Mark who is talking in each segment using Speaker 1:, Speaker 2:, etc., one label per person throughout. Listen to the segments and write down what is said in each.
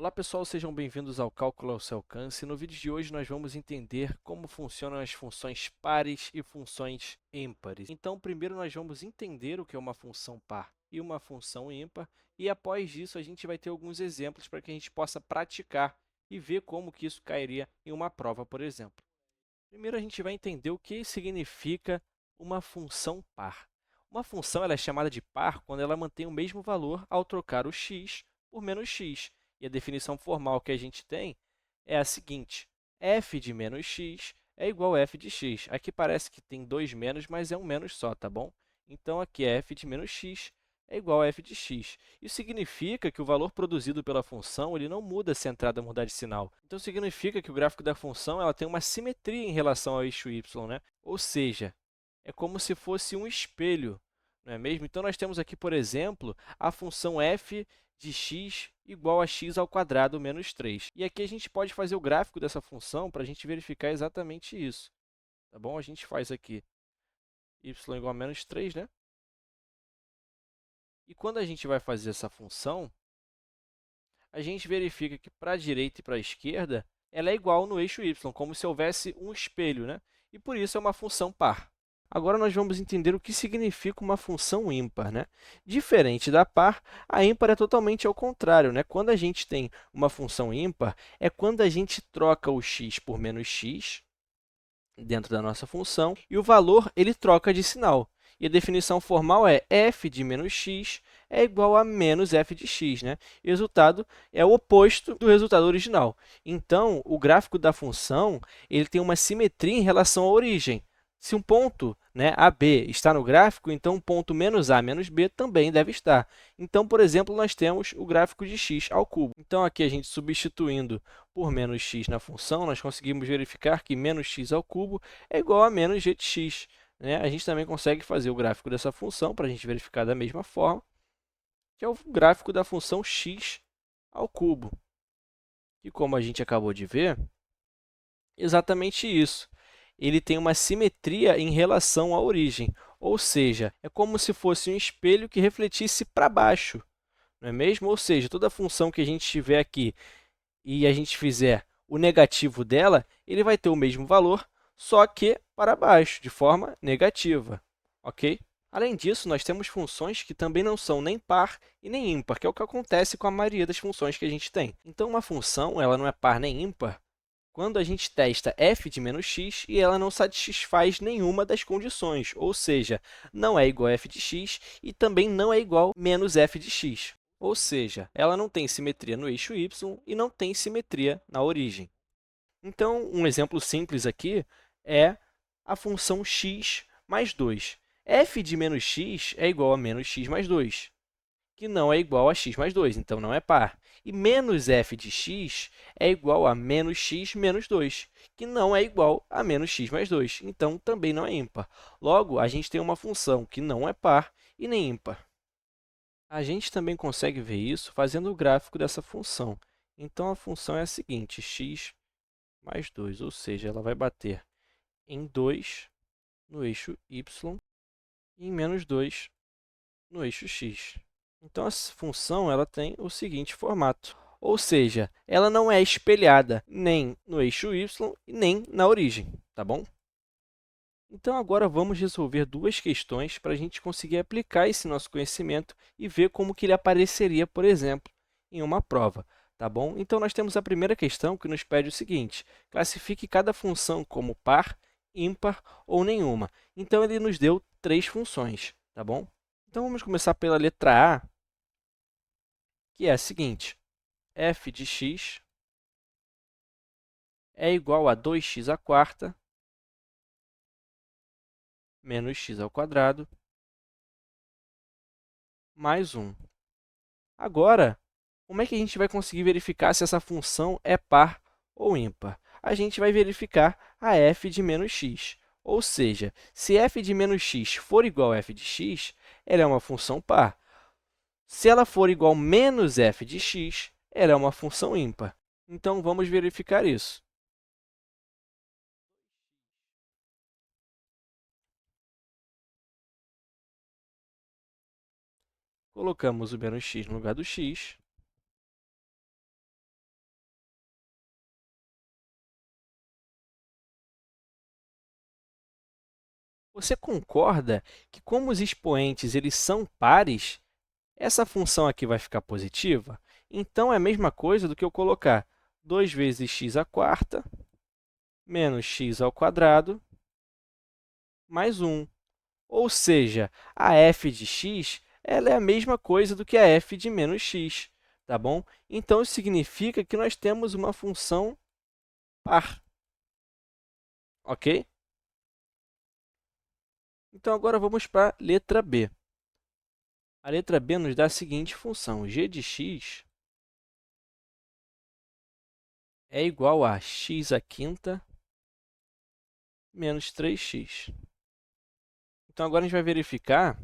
Speaker 1: Olá pessoal, sejam bem-vindos ao Cálculo ao seu alcance. No vídeo de hoje nós vamos entender como funcionam as funções pares e funções ímpares. Então, primeiro nós vamos entender o que é uma função par e uma função ímpar, e após isso a gente vai ter alguns exemplos para que a gente possa praticar e ver como que isso cairia em uma prova, por exemplo. Primeiro a gente vai entender o que significa uma função par. Uma função ela é chamada de par quando ela mantém o mesmo valor ao trocar o x por menos x. E a definição formal que a gente tem é a seguinte: f de menos x é igual a f de x. Aqui parece que tem dois menos, mas é um menos só, tá bom? Então, aqui é f de menos x é igual a f de x. Isso significa que o valor produzido pela função ele não muda se a entrada mudar de sinal. Então, significa que o gráfico da função ela tem uma simetria em relação ao eixo y, né? Ou seja, é como se fosse um espelho, não é mesmo? Então, nós temos aqui, por exemplo, a função f de x igual a x ao quadrado menos 3. E aqui a gente pode fazer o gráfico dessa função para a gente verificar exatamente isso. Tá bom? A gente faz aqui y igual a menos 3, né? E quando a gente vai fazer essa função, a gente verifica que para a direita e para a esquerda, ela é igual no eixo y, como se houvesse um espelho, né? E por isso é uma função par. Agora nós vamos entender o que significa uma função ímpar, né? Diferente da par, a ímpar é totalmente ao contrário, né? Quando a gente tem uma função ímpar, é quando a gente troca o x por menos x dentro da nossa função e o valor ele troca de sinal. E a definição formal é f de menos x é igual a menos f de x, né? E o resultado é o oposto do resultado original. Então, o gráfico da função ele tem uma simetria em relação à origem. Se um ponto, né, AB está no gráfico, então o ponto menos A menos B também deve estar. Então, por exemplo, nós temos o gráfico de x ao cubo. Então, aqui a gente substituindo por menos x na função, nós conseguimos verificar que menos x ao cubo é igual a menos g de x, né? A gente também consegue fazer o gráfico dessa função para a gente verificar da mesma forma, que é o gráfico da função x ao cubo. E como a gente acabou de ver, exatamente isso. Ele tem uma simetria em relação à origem, ou seja, é como se fosse um espelho que refletisse para baixo, não é mesmo? Ou seja, toda função que a gente tiver aqui e a gente fizer o negativo dela, ele vai ter o mesmo valor, só que para baixo, de forma negativa, ok? Além disso, nós temos funções que também não são nem par e nem ímpar, que é o que acontece com a maioria das funções que a gente tem. Então, uma função ela não é par nem ímpar quando a gente testa f de menos x e ela não satisfaz nenhuma das condições, ou seja, não é igual a f de x e também não é igual a menos f de x. Ou seja, ela não tem simetria no eixo y e não tem simetria na origem. Então, um exemplo simples aqui é a função x mais 2. f de menos x é igual a menos x mais 2, que não é igual a x mais 2, então não é par. E menos f de x é igual a menos x menos 2, que não é igual a menos x mais 2, então também não é ímpar. Logo, a gente tem uma função que não é par e nem ímpar. A gente também consegue ver isso fazendo o gráfico dessa função. Então, a função é a seguinte, x mais 2, ou seja, ela vai bater em 2 no eixo y e em menos 2 no eixo x. Então, a função ela tem o seguinte formato, ou seja, ela não é espelhada nem no eixo y e nem na origem, tá bom? Então, agora vamos resolver duas questões para a gente conseguir aplicar esse nosso conhecimento e ver como que ele apareceria, por exemplo, em uma prova, tá bom? Então, nós temos a primeira questão que nos pede o seguinte: classifique cada função como par, ímpar ou nenhuma. Então, ele nos deu três funções, tá bom? Então, vamos começar pela letra A, que é a seguinte: f de x é igual a 2x à quarta menos x ao quadrado mais 1. Agora, como é que a gente vai conseguir verificar se essa função é par ou ímpar? A gente vai verificar a f de menos x. Ou seja, se f de menos x for igual a f de x, ela é uma função par. Se ela for igual a menos f de x, ela é uma função ímpar. Então, vamos verificar isso. Colocamos o menos x no lugar do x Você concorda que, como os expoentes eles são pares, essa função aqui vai ficar positiva? Então, é a mesma coisa do que eu colocar 2 vezes x à quarta menos x ao quadrado mais 1. Ou seja, a f de x ela é a mesma coisa do que a f de menos x, tá bom? Então, isso significa que nós temos uma função par, ok? Então, agora vamos para a letra B. A letra B nos dá a seguinte função: g de x é igual a x à quinta menos 3x. Então, agora a gente vai verificar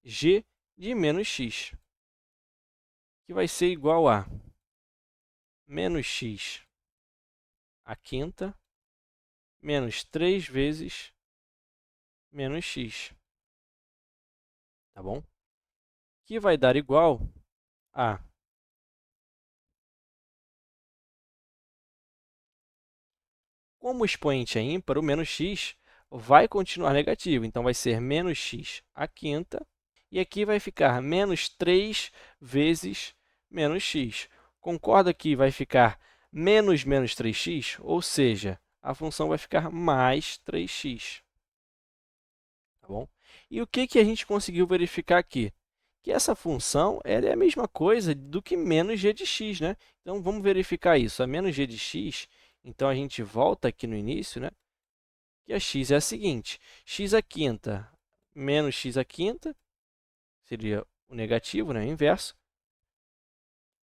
Speaker 1: g de menos x, que vai ser igual a menos x à quinta menos 3 vezes menos x, tá bom? Que vai dar igual a como o expoente é ímpar, o menos x vai continuar negativo. Então, vai ser menos x à quinta. E aqui vai ficar menos 3 vezes menos x. Concorda que vai ficar menos menos 3x? Ou seja, a função vai ficar mais 3x. Tá bom? E o que a gente conseguiu verificar aqui? Que essa função ela é a mesma coisa do que menos g de x, né? Então, vamos verificar isso. A menos g de x, então, a gente volta aqui no início, né? Que a x é a seguinte: x à quinta menos x à quinta, seria o negativo, né? O inverso,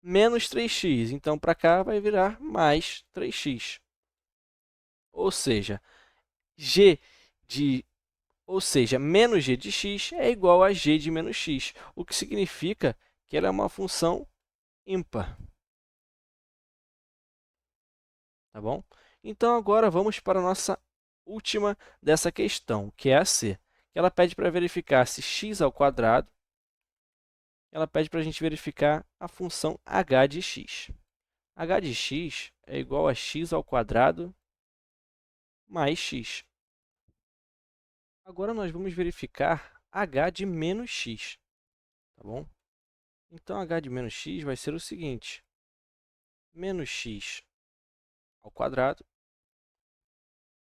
Speaker 1: menos 3x. Então, para cá vai virar mais 3x. Ou seja, menos g de x é igual a g de menos x, o que significa que ela é uma função ímpar. Tá bom? Então, agora vamos para a nossa última dessa questão, que é a C. Ela pede para verificar se x ao quadrado, ela pede para a gente verificar a função h de x. h de x é igual a x ao quadrado mais x. Agora, nós vamos verificar h de menos x, tá bom? Então, h de menos x vai ser o seguinte: menos x ao quadrado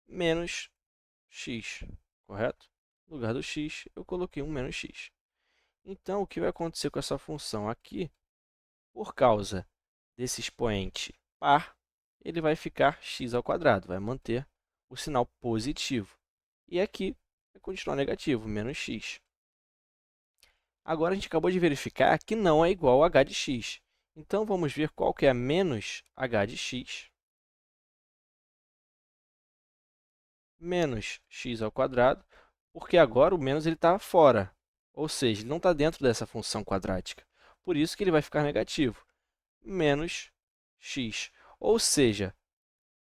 Speaker 1: menos x, correto? No lugar do x, eu coloquei um menos x. Então, o que vai acontecer com essa função aqui, por causa desse expoente par, ele vai ficar x ao quadrado, vai manter o sinal positivo. E aqui vai continuar negativo, menos x. Agora, a gente acabou de verificar que não é igual a h de x. Então, vamos ver qual que é menos h de x menos x ao quadrado, porque agora o menos está fora, ou seja, ele não está dentro dessa função quadrática. Por isso que ele vai ficar negativo, menos x. Ou seja,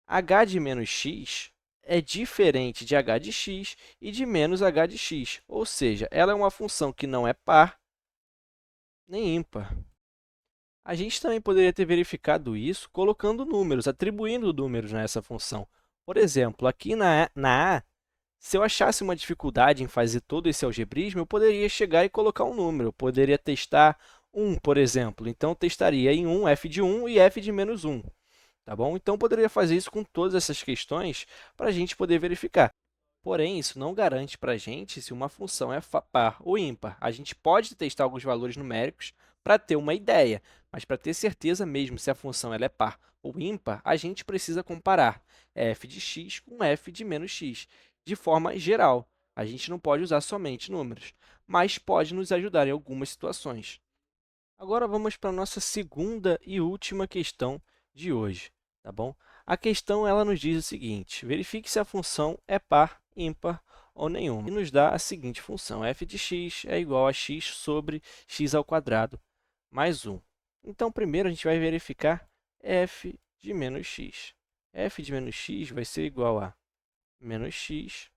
Speaker 1: h de menos x é diferente de h de x e de menos h de x. Ou seja, ela é uma função que não é par nem ímpar. A gente também poderia ter verificado isso colocando números, atribuindo números nessa função. Por exemplo, aqui na A, se eu achasse uma dificuldade em fazer todo esse algebrismo, eu poderia chegar e colocar um número. Eu poderia testar 1, por exemplo. Então, eu testaria em 1 f de 1 e f de menos 1. Tá bom? Então, eu poderia fazer isso com todas essas questões para a gente poder verificar. Porém, isso não garante para a gente se uma função é par ou ímpar. A gente pode testar alguns valores numéricos para ter uma ideia, mas para ter certeza mesmo se a função ela é par ou ímpar, a gente precisa comparar f de x com f de menos x, de forma geral. A gente não pode usar somente números, mas pode nos ajudar em algumas situações. Agora, vamos para a nossa segunda e última questão de hoje, tá bom? A questão ela nos diz o seguinte: verifique se a função é par, ímpar ou nenhuma. E nos dá a seguinte função: f de x é igual a x sobre x ao quadrado mais 1. Então, primeiro, a gente vai verificar f de menos x. f de menos x vai ser igual a menos x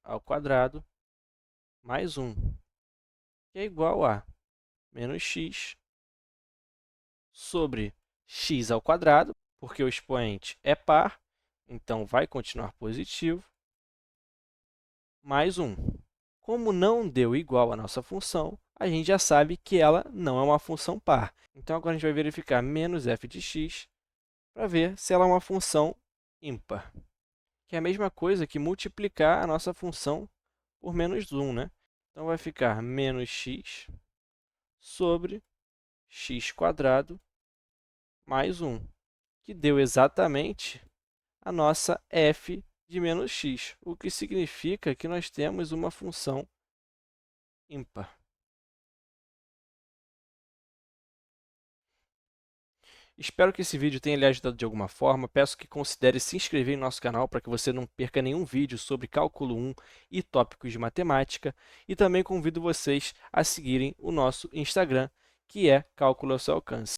Speaker 1: ao quadrado mais 1, que é igual a menos x sobre x ao quadrado porque o expoente é par, então vai continuar positivo, mais 1. Como não deu igual à nossa função, a gente já sabe que ela não é uma função par. Então, agora a gente vai verificar menos f de x para ver se ela é uma função ímpar, que é a mesma coisa que multiplicar a nossa função por menos 1, né? Então, vai ficar menos x sobre x² mais 1, que deu exatamente a nossa f de menos x, o que significa que nós temos uma função ímpar. Espero que esse vídeo tenha lhe ajudado de alguma forma. Peço que considere se inscrever em nosso canal para que você não perca nenhum vídeo sobre cálculo 1 e tópicos de matemática. E também convido vocês a seguirem o nosso Instagram, que é Cálculo ao seu alcance.